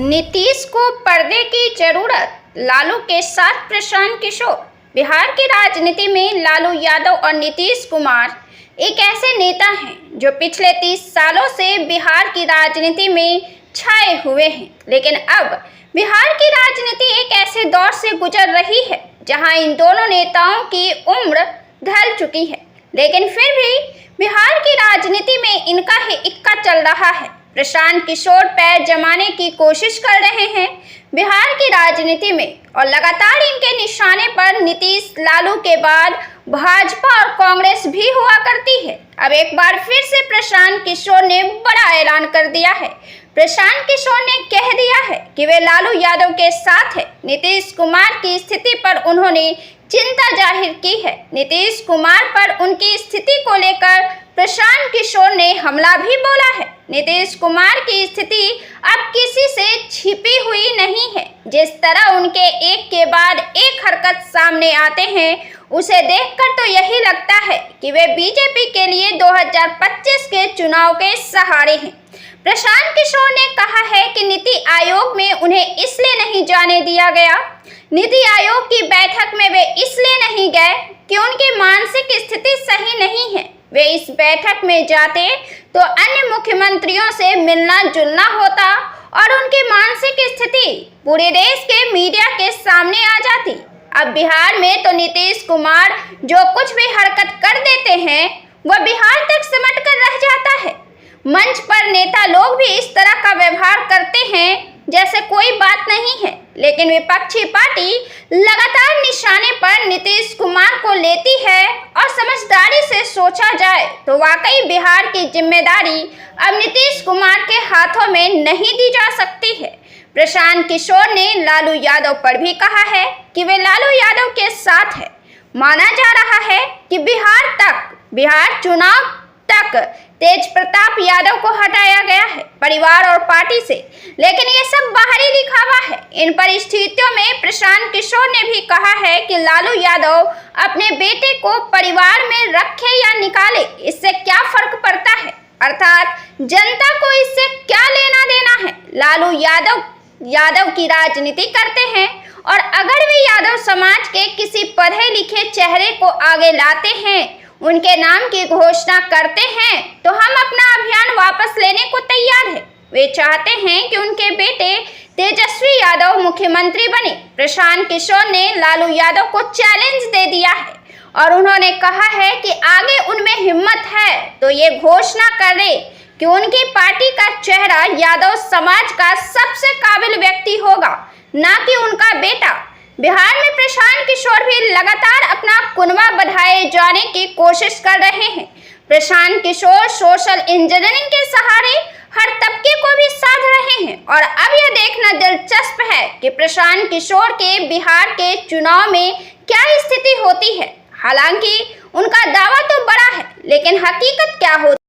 नीतीश को पर्दे की जरूरत, लालू के साथ प्रशांत किशोर। बिहार की राजनीति में लालू यादव और नीतीश कुमार एक ऐसे नेता हैं जो पिछले 30 सालों से बिहार की राजनीति में छाए हुए हैं। लेकिन अब बिहार की राजनीति एक ऐसे दौर से गुजर रही है जहां इन दोनों नेताओं की उम्र ढल चुकी है, लेकिन फिर भी बिहार की राजनीति में इनका ही इक्का चल रहा है। प्रशांत किशोर पैर जमाने की कोशिश कर रहे हैं बिहार की राजनीति में और लगातार इनके निशाने पर नीतीश, लालू के बाद भाजपा और कांग्रेस भी हुआ करती है। अब एक बार फिर से प्रशांत किशोर ने बड़ा ऐलान कर दिया है। प्रशांत किशोर ने कह दिया है कि वे लालू यादव के साथ है। नीतीश कुमार की स्थिति पर उन्होंने चिंता जाहिर की है। नीतीश कुमार पर उनकी स्थिति को लेकर प्रशांत किशोर ने हमला भी बोला है। नीतीश कुमार की स्थिति अब किसी से छिपी हुई नहीं है। जिस तरह उनके एक के बाद एक हरकत सामने आते हैं, उसे देखकर तो यही लगता है कि वे बीजेपी के लिए 2025 के चुनाव के सहारे हैं। प्रशांत किशोर ने कहा है कि नीति आयोग में उन्हें इसलिए नहीं जाने दिया गया। नीति आयोग की बैठक में वे इसलिए नहीं गए कि उनकी मानसिक स्थिति सही नहीं है। वे इस बैठक में जाते तो अन्य मुख्यमंत्रियों से मिलना जुलना होता और उनकी मानसिक स्थिति पूरे देश के मीडिया के सामने आ जाती। अब बिहार में तो नीतीश कुमार जो कुछ भी हरकत कर देते हैं वह बिहार तक सिमट कर रह जाता है। मंच पर नेता लोग भी इस तरह का व्यवहार करते हैं जैसे कोई बात नहीं है, लेकिन विपक्षी पार्टी लगातार निशाने पर नीतीश कुमार को लेती है और समझदारी से सोचा जाए तो वाकई बिहार की जिम्मेदारी अब नीतीश कुमार के हाथों में नहीं दी जा सकती है। प्रशांत किशोर ने लालू यादव पर भी कहा है कि वे लालू यादव के साथ है। माना जा रहा है कि बिहार चुनाव तक तेज प्रताप यादव को हटाया गया है परिवार और पार्टी से, लेकिन ये सब बाहरी दिखावा है। इन परिस्थितियों में प्रशांत किशोर ने भी कहा है कि लालू यादव अपने बेटे को परिवार में रखे या निकाले, इससे क्या फर्क पड़ता है, अर्थात जनता को इससे क्या लेना देना है। लालू यादव की राजनीति करते हैं और अगर वे यादव समाज के किसी पढ़े लिखे चेहरे को आगे लाते हैं, उनके नाम की घोषणा करते हैं, तो हम अपना अभियान वापस लेने को तैयार हैं। वे चाहते हैं कि उनके बेटे तेजस्वी यादव मुख्यमंत्री बने। प्रशांत किशोर ने लालू यादव को चैलेंज दे दिया है और उन्होंने कहा है कि आगे उनमें हिम्मत है तो ये घोषणा करें कि उनकी पार्टी का चेहरा यादव समाज का सबसे काबिल व्यक्ति होगा, ना कि उनका बेटा। बिहार में प्रशांत किशोर भी लगातार अपना कुनबा बढ़ाए जाने की कोशिश कर रहे हैं। प्रशांत किशोर सोशल इंजीनियरिंग के सहारे हर तबके को भी साध रहे हैं और अब यह देखना दिलचस्प है कि प्रशांत किशोर के बिहार के चुनाव में क्या स्थिति होती है। हालांकि उनका दावा तो बड़ा है, लेकिन हकीकत क्या होती है।